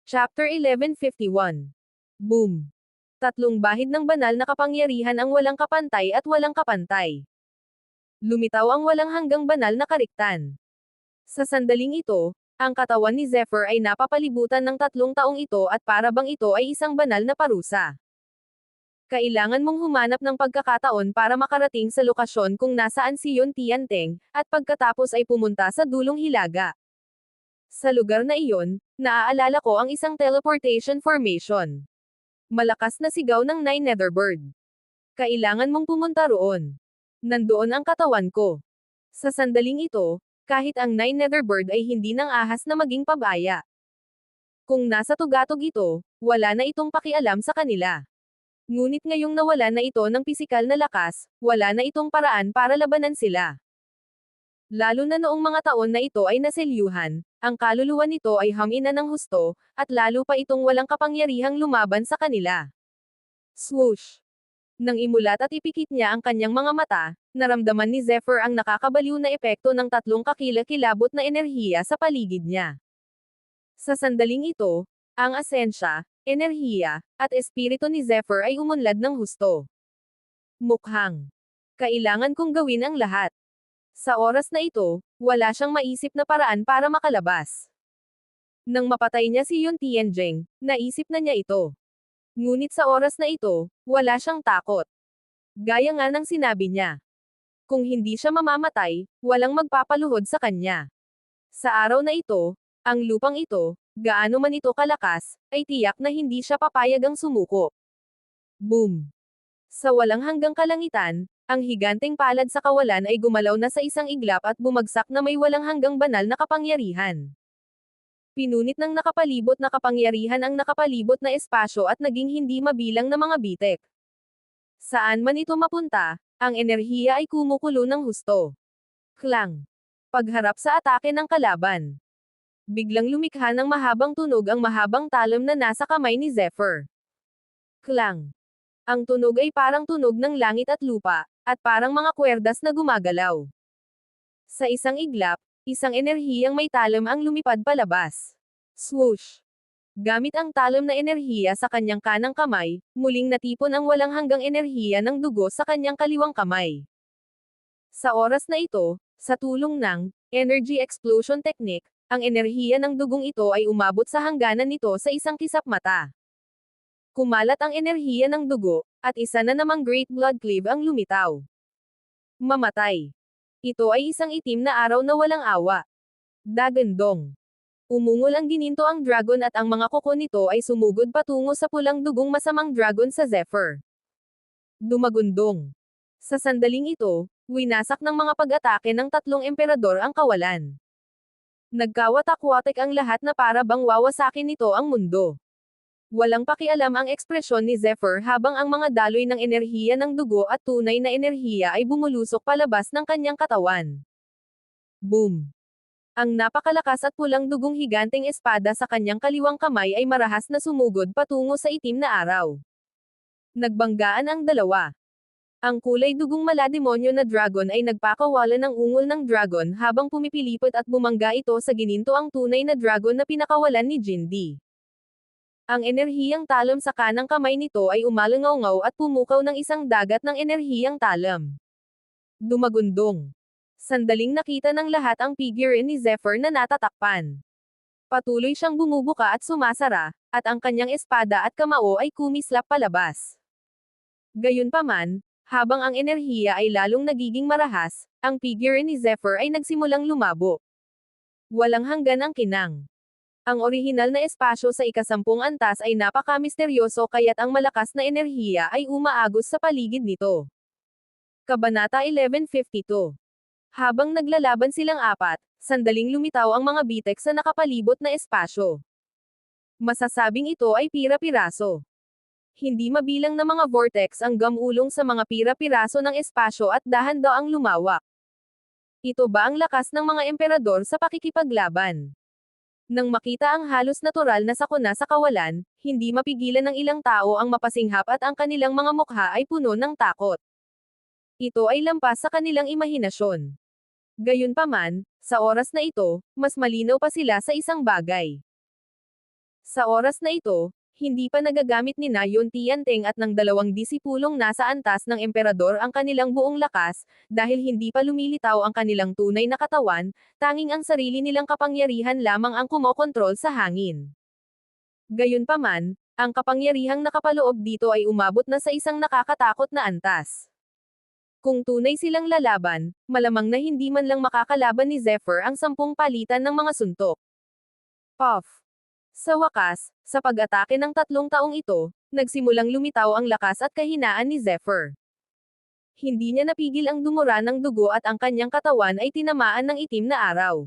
Chapter 1151. Boom! Tatlong bahid ng banal na kapangyarihan ang walang kapantay at walang kapantay. Lumitaw ang walang hanggang banal na kariktan. Sa sandaling ito, ang katawan ni Zephyr ay napapalibutan ng 3 taong ito at para bang ito ay isang banal na parusa. Kailangan mong humanap ng pagkakataon para makarating sa lokasyon kung nasaan si Yun Tianteng, at pagkatapos ay pumunta sa dulong hilaga. Sa lugar na iyon, naaalala ko ang isang teleportation formation. Malakas na sigaw ng Nine Netherbird. Kailangan mong pumunta roon. Nandoon ang katawan ko. Sa sandaling ito, kahit ang Nine Netherbird ay hindi nang ahas na maging pabaya. Kung nasa tugatog ito, wala na itong pakialam sa kanila. Ngunit ngayong nawala na ito ng pisikal na lakas, wala na itong paraan para labanan sila. Lalo na noong mga taon na ito ay naselyuhan, ang kaluluwa nito ay hamina ng husto, at lalo pa itong walang kapangyarihang lumaban sa kanila. Swoosh! Nang imulat at ipikit niya ang kanyang mga mata, naramdaman ni Zephyr ang nakakabaliw na epekto ng 3 kakilakilabot na enerhiya sa paligid niya. Sa sandaling ito, ang asensya, enerhiya, at espiritu ni Zephyr ay umunlad ng husto. Mukhang kailangan kong gawin ang lahat. Sa oras na ito, wala siyang maisip na paraan para makalabas. Nang mapatay niya si Yun Tianjing, naisip na niya ito. Ngunit sa oras na ito, wala siyang takot. Gaya nga ng sinabi niya. Kung hindi siya mamamatay, walang magpapaluhod sa kanya. Sa araw na ito, ang lupang ito, gaano man ito kalakas, ay tiyak na hindi siya papayagang sumuko. Boom! Sa walang hanggang kalangitan, ang higanteng palad sa kawalan ay gumalaw na sa isang iglap at bumagsak na may walang hanggang banal na kapangyarihan. Pinunit ng nakapalibot na kapangyarihan ang nakapalibot na espasyo at naging hindi mabilang na mga bitek. Saan man ito mapunta, ang enerhiya ay kumukulo ng husto. Klang! Pagharap sa atake ng kalaban. Biglang lumikha ng mahabang tunog ang mahabang talon na nasa kamay ni Zephyr. Klang! Ang tunog ay parang tunog ng langit at lupa, at parang mga kwerdas na gumagalaw. Sa isang iglap, isang enerhiyang may talom ang lumipad palabas. Swoosh! Gamit ang talom na enerhiya sa kanyang kanang kamay, muling natipon ang walang hanggang enerhiya ng dugo sa kanyang kaliwang kamay. Sa oras na ito, sa tulong ng Energy Explosion Technique, ang enerhiya ng dugong ito ay umabot sa hangganan nito sa isang kisap mata. Kumalat ang enerhiya ng dugo, at isa na namang Great Blood Cleave ang lumitaw. Mamatay. Ito ay isang itim na araw na walang awa. Dagandong. Umungol ang gininto ang dragon at ang mga kuko nito ay sumugod patungo sa pulang dugong masamang dragon sa Zephyr. Dumagundong. Sa sandaling ito, winasak ng mga pag-atake ng 3 emperador ang kawalan. Nagkawatak-watak ang lahat na para bang wawasakin nito ang mundo. Walang pakialam ang ekspresyon ni Zephyr habang ang mga daloy ng enerhiya ng dugo at tunay na enerhiya ay bumulusok palabas ng kanyang katawan. Boom! Ang napakalakas at pulang dugong higanteng espada sa kanyang kaliwang kamay ay marahas na sumugod patungo sa itim na araw. Nagbanggaan ang dalawa. Ang kulay dugong malademonyo na dragon ay nagpakawala ng ungol ng dragon habang pumipilipot at bumangga ito sa gininto ang tunay na dragon na pinakawalan ni Jindy. Ang enerhiyang talam sa kanang kamay nito ay umalangaw at pumukaw ng isang dagat ng enerhiyang talam. Dumagundong. Sandaling nakita ng lahat ang figure ni Zephyr na natatakpan. Patuloy siyang bumubuka at sumasara, at ang kanyang espada at kamao ay kumislap palabas. Gayunpaman, habang ang enerhiya ay lalong nagiging marahas, ang figure ni Zephyr ay nagsimulang lumabo. Walang hanggan ang kinang. Ang orihinal na espasyo sa ika-10 antas ay napaka-misteryoso kaya't ang malakas na enerhiya ay umaagos sa paligid nito. Kabanata 1152. Habang naglalaban silang apat, sandaling lumitaw ang mga bitek sa nakapalibot na espasyo. Masasabing ito ay pira-piraso. Hindi mabilang na mga vortex ang gamulong sa mga pira-piraso ng espasyo at dahan-daang lumawak. Ito ba ang lakas ng mga emperador sa pakikipaglaban? Nang makita ang halos natural na sakuna sa kawalan, hindi mapigilan ng ilang tao ang mapasinghap at ang kanilang mga mukha ay puno ng takot. Ito ay lampas sa kanilang imahinasyon. Gayunpaman, sa oras na ito, mas malinaw pa sila sa isang bagay. Sa oras na ito, hindi pa nagagamit ni na Yun Tianteng at ng dalawang disipulong nasa antas ng emperador ang kanilang buong lakas, dahil hindi pa lumilitaw ang kanilang tunay na katawan, tanging ang sarili nilang kapangyarihan lamang ang kumokontrol sa hangin. Gayunpaman, ang kapangyarihang nakapaloob dito ay umabot na sa isang nakakatakot na antas. Kung tunay silang lalaban, malamang na hindi man lang makakalaban ni Zephyr ang 10 palitan ng mga suntok. Puff! Sa wakas, sa pag-atake ng 3 taong ito, nagsimulang lumitaw ang lakas at kahinaan ni Zephyr. Hindi niya napigil ang dumura ng dugo at ang kanyang katawan ay tinamaan ng itim na araw.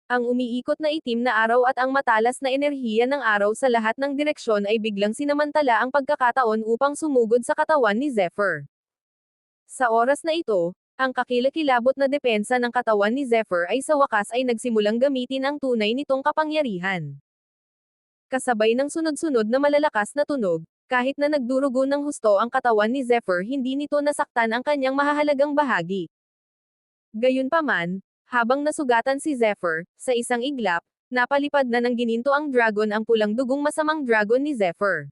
Ang umiikot na itim na araw at ang matalas na enerhiya ng araw sa lahat ng direksyon ay biglang sinamantala ang pagkakataon upang sumugod sa katawan ni Zephyr. Sa oras na ito, ang kakilakilabot na depensa ng katawan ni Zephyr ay sa wakas ay nagsimulang gamitin ang tunay nitong kapangyarihan. Kasabay ng sunod-sunod na malalakas na tunog, kahit na nagdurugo ng husto ang katawan ni Zephyr, hindi nito nasaktan ang kanyang mahahalagang bahagi. Gayunpaman, habang nasugatan si Zephyr, sa isang iglap, napalipad na ng gininto ang dragon, ang pulang dugong masamang dragon ni Zephyr.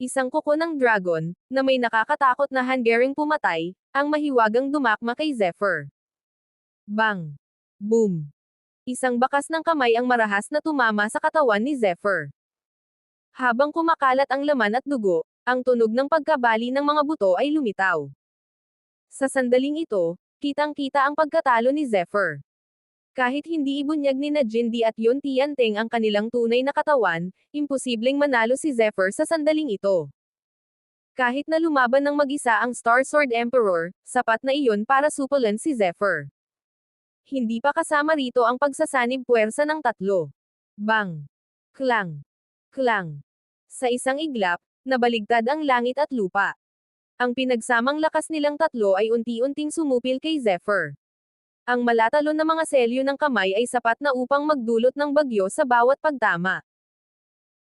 Isang kuko ng dragon, na may nakakatakot na hangaring pumatay, ang mahiwagang dumakma kay Zephyr. Bang! Boom! Isang bakas ng kamay ang marahas na tumama sa katawan ni Zephyr. Habang kumakalat ang laman at dugo, ang tunog ng pagkabali ng mga buto ay lumitaw. Sa sandaling ito, kitang-kita ang pagkatalo ni Zephyr. Kahit hindi ibunyag ni na Jindy at Yun Tianteng ang kanilang tunay na katawan, imposibleng manalo si Zephyr sa sandaling ito. Kahit na lumaban ng mag-isa ang Star Sword Emperor, sapat na iyon para supulan si Zephyr. Hindi pa kasama rito ang pagsasanib puwersa ng 3. Bang! Klang! Klang! Sa isang iglap, nabaligtad ang langit at lupa. Ang pinagsamang lakas nilang 3 ay unti-unting sumupil kay Zephyr. Ang malatalon na mga selyo ng kamay ay sapat na upang magdulot ng bagyo sa bawat pagtama.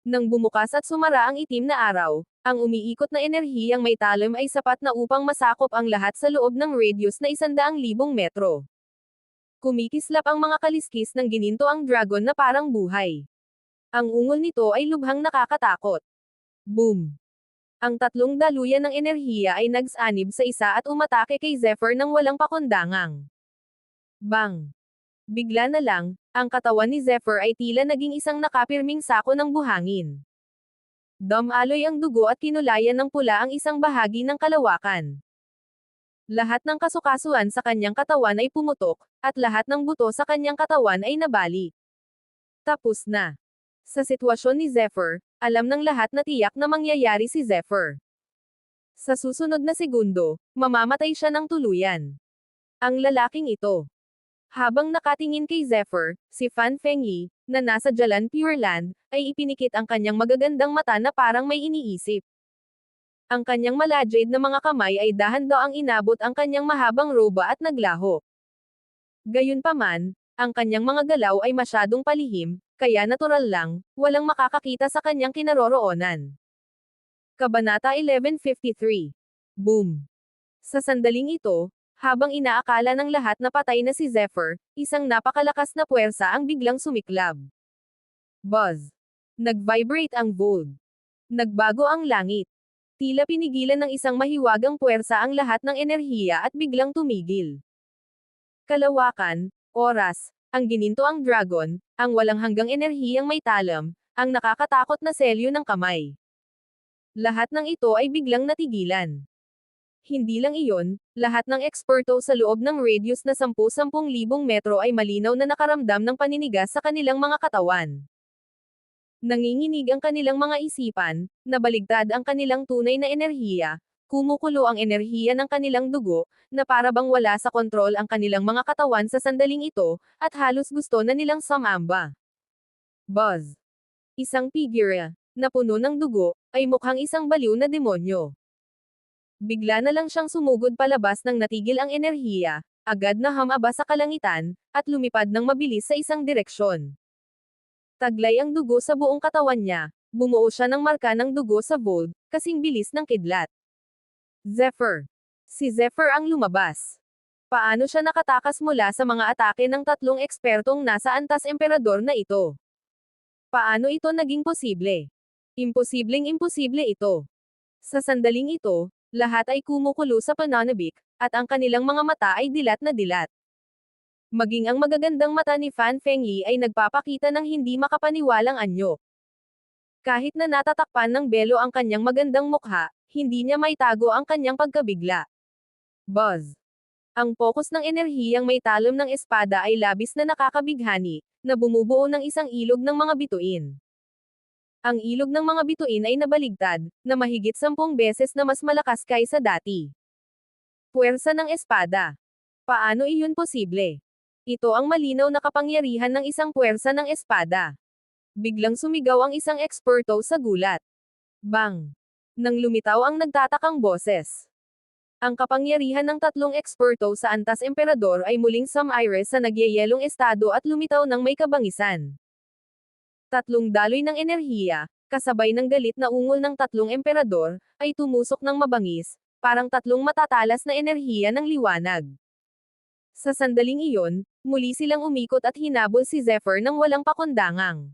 Nang bumukas at sumara ang itim na araw, ang umiikot na enerhiyang may talim ay sapat na upang masakop ang lahat sa loob ng radius na 100,000 metro. Kumikislap ang mga kaliskis ng gininto ang dragon na parang buhay. Ang ungol nito ay lubhang nakakatakot. Boom! Ang 3 daluyan ng enerhiya ay nagsanib sa isa at umatake kay Zephyr ng walang pakundangang. Bang! Bigla na lang, ang katawan ni Zephyr ay tila naging isang nakapirming sako ng buhangin. Dumaloy ang dugo at kinulayan ng pula ang isang bahagi ng kalawakan. Lahat ng kasukasuan sa kanyang katawan ay pumutok, at lahat ng buto sa kanyang katawan ay nabali. Tapos na. Sa sitwasyon ni Zephyr, alam ng lahat na tiyak na mangyayari si Zephyr. Sa susunod na segundo, mamamatay siya ng tuluyan. Ang lalaking ito. Habang nakatingin kay Zephyr, si Fan Fengyi, na nasa Jalan Pure Land, ay ipinikit ang kanyang magagandang mata na parang may iniisip. Ang kanyang malajade na mga kamay ay dahan-daang inabot ang kanyang mahabang roba at naglaho. Gayunpaman, ang kanyang mga galaw ay masyadong palihim, kaya natural lang, walang makakakita sa kanyang kinaroroonan. Kabanata 1153. Boom! Sa sandaling ito, habang inaakala ng lahat na patay na si Zephyr, isang napakalakas na puwersa ang biglang sumiklab. Buzz! Nag-vibrate ang gold. Nagbago ang langit. Tila pinigilan ng isang mahiwagang puwersa ang lahat ng enerhiya at biglang tumigil. Kalawakan, oras, ang gininto ang dragon, ang walang hanggang enerhiyang may talam, ang nakakatakot na selyo ng kamay. Lahat ng ito ay biglang natigilan. Hindi lang iyon, lahat ng eksperto sa loob ng radius na 10,000 metro ay malinaw na nakaramdam ng paninigas sa kanilang mga katawan. Nanginginig ang kanilang mga isipan, nabaligtad ang kanilang tunay na enerhiya, kumukulo ang enerhiya ng kanilang dugo, na para bang wala sa kontrol ang kanilang mga katawan sa sandaling ito, at halos gusto na nilang sumamba. Buzz! Isang figure, na puno ng dugo, ay mukhang isang baliw na demonyo. Bigla na lang siyang sumugod palabas nang natigil ang enerhiya, agad na humaba sa kalangitan, at lumipad ng mabilis sa isang direksyon. Taglay ang dugo sa buong katawan niya, bumuo siya ng marka ng dugo sa bold, kasing bilis ng kidlat. Zephyr. Si Zephyr ang lumabas. Paano siya nakatakas mula sa mga atake ng 3 ekspertong nasa antas emperador na ito? Paano ito naging posible? Imposibleng imposible ito. Sa sandaling ito, lahat ay kumukulo sa pananabik, at ang kanilang mga mata ay dilat na dilat. Maging ang magagandang mata ni Fan Fengyi ay nagpapakita ng hindi makapaniwalang anyo. Kahit na natatakpan ng belo ang kanyang magandang mukha, hindi niya maitago ang kanyang pagkabigla. Buzz. Ang pokus ng enerhiyang may talom ng espada ay labis na nakakabighani, na bumubuo ng isang ilog ng mga bituin. Ang ilog ng mga bituin ay nabaligtad, na mahigit 10 beses na mas malakas kaysa dati. Puwersa ng espada. Paano iyon posible? Ito ang malinaw na kapangyarihan ng isang puwersa ng espada. Biglang sumigaw ang isang eksperto sa gulat. Bang! Nang lumitaw ang nagtatakang boses. Ang kapangyarihan ng tatlong eksperto sa Antas Emperador ay muling sumire sa nagyayelong estado at lumitaw ng may kabangisan. Tatlong daloy ng enerhiya, kasabay ng galit na ungol ng tatlong emperador, ay tumusok ng mabangis, parang tatlong matatalas na enerhiya ng liwanag. Sa sandaling iyon, muli silang umikot at hinabol si Zephyr ng walang pakundangang.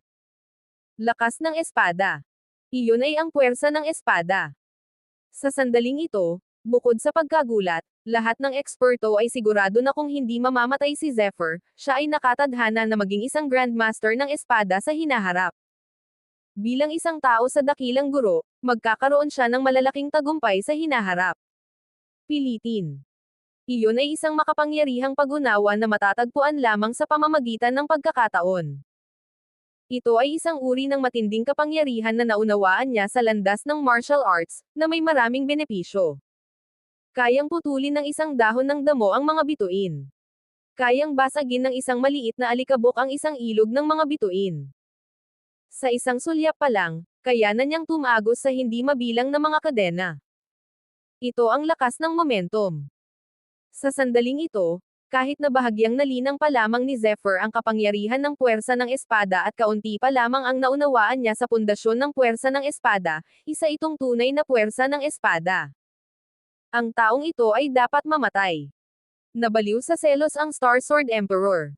Lakas ng espada. Iyon ay ang puwersa ng espada. Sa sandaling ito, bukod sa pagkagulat, lahat ng eksperto ay sigurado na kung hindi mamamatay si Zephyr, siya ay nakatadhana na maging isang Grandmaster ng espada sa hinaharap. Bilang isang tao sa dakilang guro, magkakaroon siya ng malalaking tagumpay sa hinaharap. Pilitin. Iyon ay isang makapangyarihang pag-unawa na matatagpuan lamang sa pamamagitan ng pagkakataon. Ito ay isang uri ng matinding kapangyarihan na naunawaan niya sa landas ng martial arts, na may maraming benepisyo. Kayang putulin ng isang dahon ng damo ang mga bituin. Kayang basagin ng isang maliit na alikabok ang isang ilog ng mga bituin. Sa isang sulyap pa lang, kayanan niyang tumagos sa hindi mabilang na mga kadena. Ito ang lakas ng momentum. Sa sandaling ito, kahit na bahagyang nalinang pa lamang ni Zephyr ang kapangyarihan ng puwersa ng espada at kaunti pa lamang ang naunawaan niya sa pundasyon ng puwersa ng espada, isa itong tunay na puwersa ng espada. Ang taong ito ay dapat mamatay. Nabaliw sa selos ang Star Sword Emperor.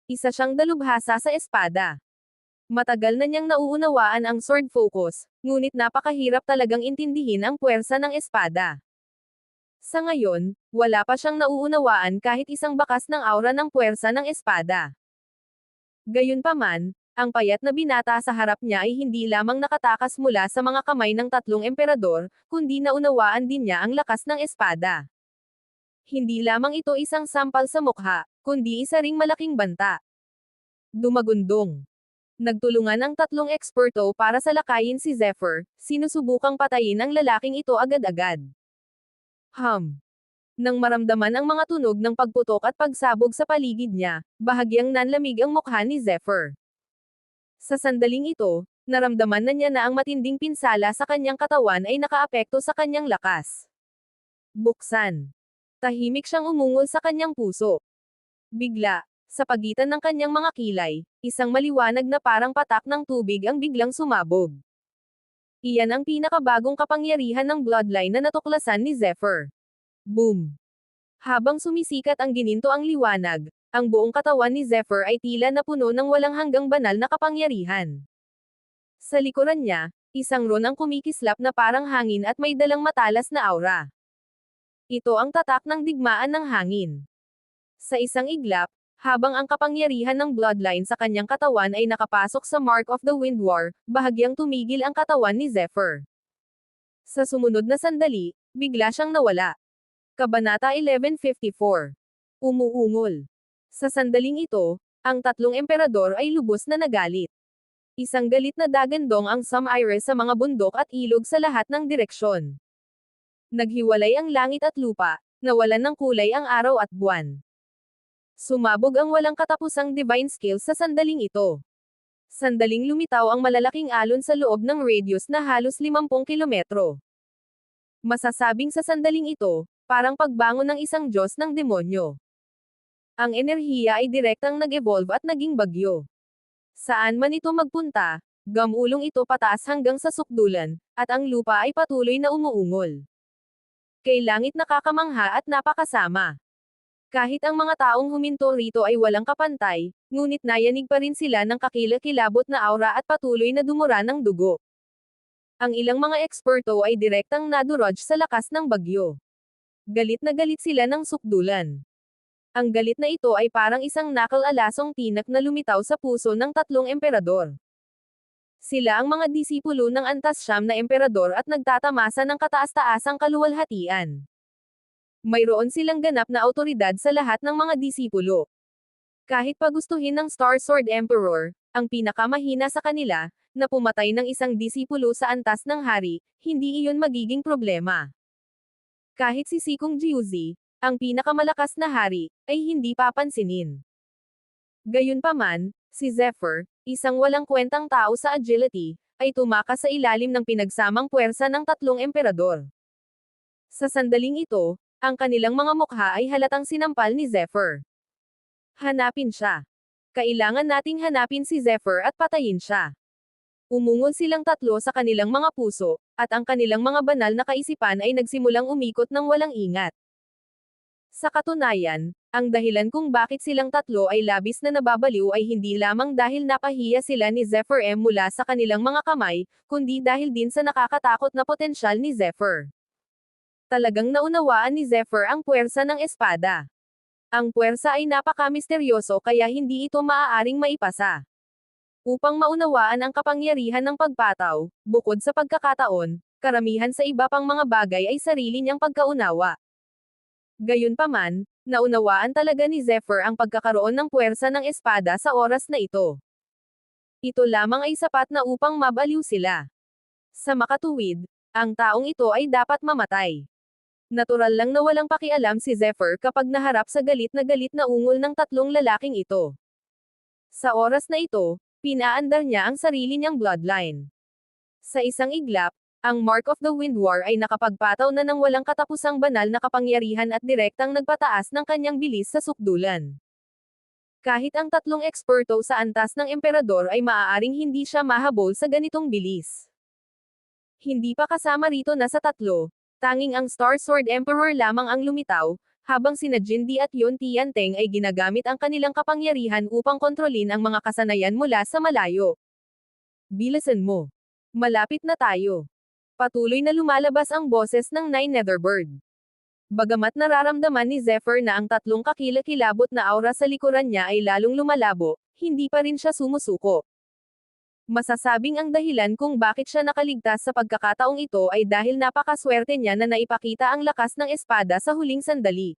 Isa siyang dalubhasa sa espada. Matagal na niyang nauunawaan ang sword focus, ngunit napakahirap talagang intindihin ang puwersa ng espada. Sa ngayon, wala pa siyang nauunawaan kahit isang bakas ng aura ng puwersa ng espada. Gayunpaman, ang payat na binata sa harap niya ay hindi lamang nakatakas mula sa mga kamay ng tatlong emperador, kundi naunawaan din niya ang lakas ng espada. Hindi lamang ito isang sampal sa mukha, kundi isa ring malaking banta. Dumagundong. Nagtulungan ang tatlong eksperto para salakayin si Zephyr, sinusubukang patayin ang lalaking ito agad-agad. Nang maramdaman ang mga tunog ng pagputok at pagsabog sa paligid niya, bahagyang nanlamig ang mukha ni Zephyr. Sa sandaling ito, naramdaman na niya na ang matinding pinsala sa kanyang katawan ay nakaapekto sa kanyang lakas. Buksan. Tahimik siyang umungol sa kanyang puso. Bigla, sa pagitan ng kanyang mga kilay, isang maliwanag na parang patak ng tubig ang biglang sumabog. Iyan ang pinakabagong kapangyarihan ng bloodline na natuklasan ni Zephyr. Boom! Habang sumisikat ang gininto ang liwanag, ang buong katawan ni Zephyr ay tila na puno ng walang hanggang banal na kapangyarihan. Sa likuran niya, isang ron ang kumikislap na parang hangin at may dalang matalas na aura. Ito ang tatak ng digmaan ng hangin. Sa isang iglap, habang ang kapangyarihan ng bloodline sa kanyang katawan ay nakapasok sa Mark of the Wind War, bahagyang tumigil ang katawan ni Zephyr. Sa sumunod na sandali, bigla siyang nawala. Kabanata 1154. Umuungol. Sa sandaling ito, ang tatlong emperador ay lubos na nagalit. Isang galit na dagandong ang sumire sa mga bundok at ilog sa lahat ng direksyon. Naghiwalay ang langit at lupa, nawalan ng kulay ang araw at buwan. Sumabog ang walang katapusang divine skill sa sandaling ito. Sandaling lumitaw ang malalaking alon sa loob ng radius na halos 50 kilometro. Masasabing sa sandaling ito, parang pagbangon ng isang Diyos ng demonyo. Ang enerhiya ay direktang nag-evolve at naging bagyo. Saan man ito magpunta, gamulong ito pataas hanggang sa sukdulan, at ang lupa ay patuloy na umuungol. Kay langit nakakamangha at napakasama. Kahit ang mga taong huminto rito ay walang kapantay, ngunit nayanig pa rin sila ng kakilakilabot na aura at patuloy na dumura ng dugo. Ang ilang mga eksperto ay direktang nadurog sa lakas ng bagyo. Galit na galit sila ng sukdulan. Ang galit na ito ay parang isang nakal-alasong tinak na lumitaw sa puso ng tatlong emperador. Sila ang mga disipulo ng antas siyam na emperador at nagtatamasa ng kataas-taasang kaluwalhatian. Mayroon silang ganap na awtoridad sa lahat ng mga disipulo. Kahit pagustuhin ng Star Sword Emperor, ang pinakamahina sa kanila, na pumatay ng isang disipulo sa antas ng hari, hindi iyon magiging problema. Kahit si Sikong Jiuzi, ang pinakamalakas na hari, ay hindi papansinin. Gayunpaman, si Zephyr, isang walang kwentang tao sa agility, ay tumakas sa ilalim ng pinagsamang puwersa ng tatlong emperador. Sa sandaling ito, ang kanilang mga mukha ay halatang sinampal ni Zephyr. Hanapin siya. Kailangan nating hanapin si Zephyr at patayin siya. Umungol silang tatlo sa kanilang mga puso, at ang kanilang mga banal na kaisipan ay nagsimulang umikot ng walang ingat. Sa katunayan, ang dahilan kung bakit silang tatlo ay labis na nababaliw ay hindi lamang dahil napahiya sila ni Zephyr mula sa kanilang mga kamay, kundi dahil din sa nakakatakot na potensyal ni Zephyr. Talagang naunawaan ni Zephyr ang puwersa ng espada. Ang puwersa ay napaka-misteryoso kaya hindi ito maaaring maipasa. Upang maunawaan ang kapangyarihan ng pagpataw, bukod sa pagkakataon, karamihan sa iba pang mga bagay ay sarili niyang pagkaunawa. Gayunpaman, naunawaan talaga ni Zephyr ang pagkakaroon ng puwersa ng espada sa oras na ito. Ito lamang ay sapat na upang mabaliw sila. Sa makatuwid, ang taong ito ay dapat mamatay. Natural lang na walang pakialam si Zephyr kapag naharap sa galit na ungol ng tatlong lalaking ito. Sa oras na ito, pinaandar niya ang sarili niyang bloodline. Sa isang iglap, ang Mark of the Wind War ay nakapagpataw na ng walang katapusang banal na kapangyarihan at direktang nagpataas ng kanyang bilis sa sukdulan. Kahit ang tatlong eksperto sa antas ng emperador ay maaaring hindi siya mahabol sa ganitong bilis. Hindi pa kasama rito na sa tatlo, tanging ang Star Sword Emperor lamang ang lumitaw, habang sina Jindy at Yun Tianteng ay ginagamit ang kanilang kapangyarihan upang kontrolin ang mga kasanayan mula sa malayo. Bilisan mo. Malapit na tayo. Patuloy na lumalabas ang boses ng Nine Netherbird. Bagamat nararamdaman ni Zephyr na ang tatlong kakilakilabot na aura sa likuran niya ay lalong lumalabo, hindi pa rin siya sumusuko. Masasabing ang dahilan kung bakit siya nakaligtas sa pagkakataong ito ay dahil napakaswerte niya na naipakita ang lakas ng espada sa huling sandali.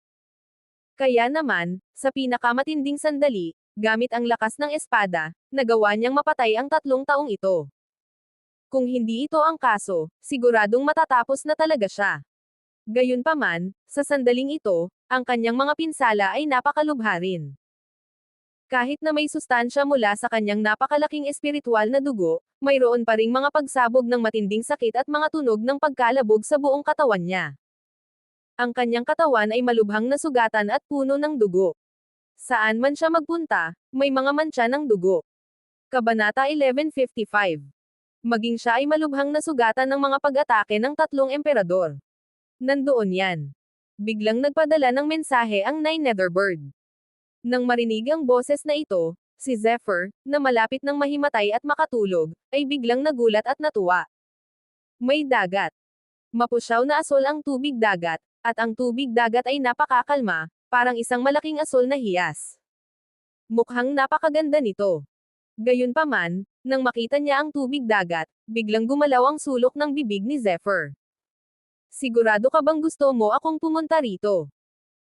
Kaya naman, sa pinakamatinding sandali, gamit ang lakas ng espada, nagawa niyang mapatay ang tatlong taong ito. Kung hindi ito ang kaso, siguradong matatapos na talaga siya. Gayunpaman, sa sandaling ito, ang kanyang mga pinsala ay napakalubha rin. Kahit na may sustansya mula sa kanyang napakalaking espiritual na dugo, mayroon pa ring mga pagsabog ng matinding sakit at mga tunog ng pagkalabog sa buong katawan niya. Ang kanyang katawan ay malubhang nasugatan at puno ng dugo. Saan man siya magpunta, may mga mantsa ng dugo. Kabanata 1155. Maging siya ay malubhang nasugatan ng mga pag-atake ng tatlong emperador. Nandoon yan. Biglang nagpadala ng mensahe ang Nine Netherbird. Nang marinig ang boses na ito, si Zephyr, na malapit ng mahimatay at makatulog, ay biglang nagulat at natuwa. May dagat. Mapusyaw na asol ang tubig dagat, at ang tubig dagat ay napakakalma, parang isang malaking asol na hiyas. Mukhang napakaganda nito. Gayunpaman, nang makita niya ang tubig dagat, biglang gumalaw ang sulok ng bibig ni Zephyr. Sigurado ka bang gusto mo akong pumunta rito?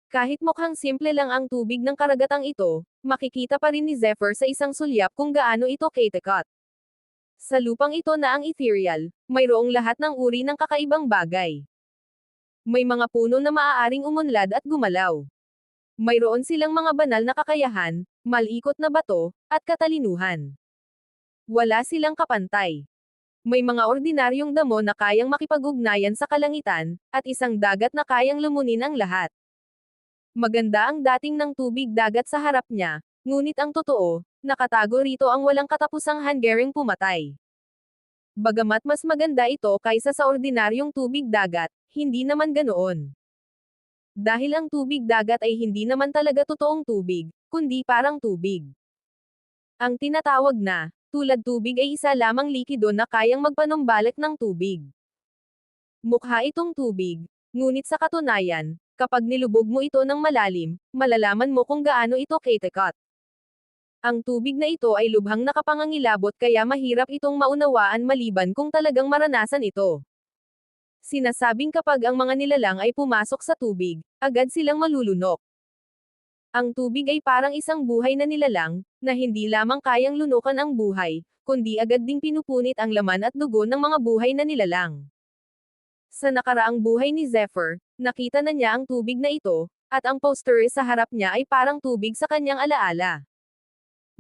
Kahit mukhang simple lang ang tubig ng karagatang ito, makikita pa rin ni Zephyr sa isang sulyap kung gaano ito katikat. Sa lupang ito na ang ethereal, mayroong lahat ng uri ng kakaibang bagay. May mga puno na maaaring umunlad at gumalaw. Mayroon silang mga banal na kakayahan, malikot na bato, at katalinuhan. Wala silang kapantay. May mga ordinaryong damo na kayang makipag-ugnayan sa kalangitan, at isang dagat na kayang lumunin ang lahat. Maganda ang dating ng tubig dagat sa harap niya, ngunit ang totoo, nakatago rito ang walang katapusang hanggaring pumatay. Bagamat mas maganda ito kaysa sa ordinaryong tubig dagat, hindi naman ganoon. Dahil ang tubig dagat ay hindi naman talaga totoong tubig, kundi parang tubig. Ang tinatawag na, tulad tubig ay isa lamang likido na kayang magpanumbalik ng tubig. Mukha itong tubig, ngunit sa katunayan, kapag nilubog mo ito ng malalim, malalaman mo kung gaano ito katikat. Ang tubig na ito ay lubhang nakapangangilabot kaya mahirap itong maunawaan maliban kung talagang maranasan ito. Sinasabing kapag ang mga nilalang ay pumasok sa tubig, agad silang malulunok. Ang tubig ay parang isang buhay na nilalang, na hindi lamang kayang lunukan ang buhay, kundi agad ding pinupunit ang laman at dugo ng mga buhay na nilalang. Sa nakaraang buhay ni Zephyr, nakita na niya ang tubig na ito, at ang poster sa harap niya ay parang tubig sa kanyang alaala.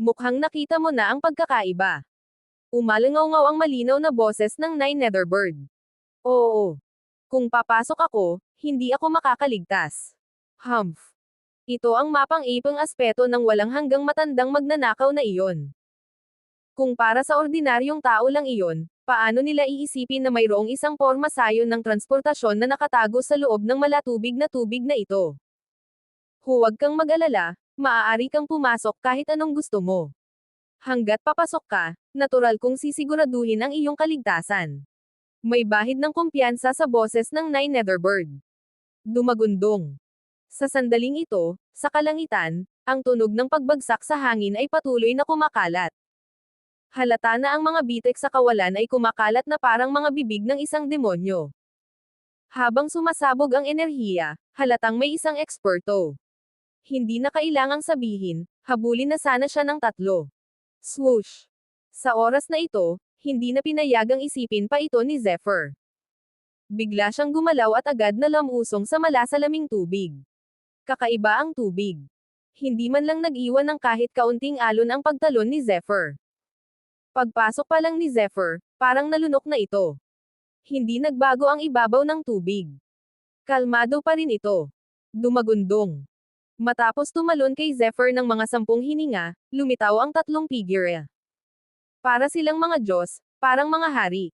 Mukhang nakita mo na ang pagkakaiba. Umalangaw-ngaw ang malinaw na boses ng Nine Netherbird. Oo. Kung papasok ako, hindi ako makakaligtas. Humph. Ito ang mapang-ipang aspeto ng walang hanggang matandang magnanakaw na iyon. Kung para sa ordinaryong tao lang iyon, paano nila iisipin na mayroong isang porma sayon ng transportasyon na nakatago sa loob ng malatubig na tubig na ito? Huwag kang mag-alala, maaari kang pumasok kahit anong gusto mo. Hanggat papasok ka, natural kong sisiguraduhin ang iyong kaligtasan. May bahid ng kumpiyansa sa boses ng Nine Netherbird. Dumagundong. Sa sandaling ito, sa kalangitan, ang tunog ng pagbagsak sa hangin ay patuloy na kumakalat. Halata na ang mga bitek sa kawalan ay kumakalat na parang mga bibig ng isang demonyo. Habang sumasabog ang enerhiya, halatang may isang eksperto. Hindi na kailangang sabihin, habulin na sana siya ng 3. Swoosh! Sa oras na ito, hindi na pinayagang isipin pa ito ni Zephyr. Bigla siyang gumalaw at agad na lamusong sa malasalaming tubig. Kakaiba ang tubig. Hindi man lang nag-iwan ng kahit kaunting alon ang pagtalon ni Zephyr. Pagpasok pa lang ni Zephyr, parang nalunok na ito. Hindi nagbago ang ibabaw ng tubig. Kalmado pa rin ito. Dumagundong. Matapos tumalon kay Zephyr ng mga 10 hininga, lumitaw ang 3 figure. Para silang mga Diyos, parang mga hari.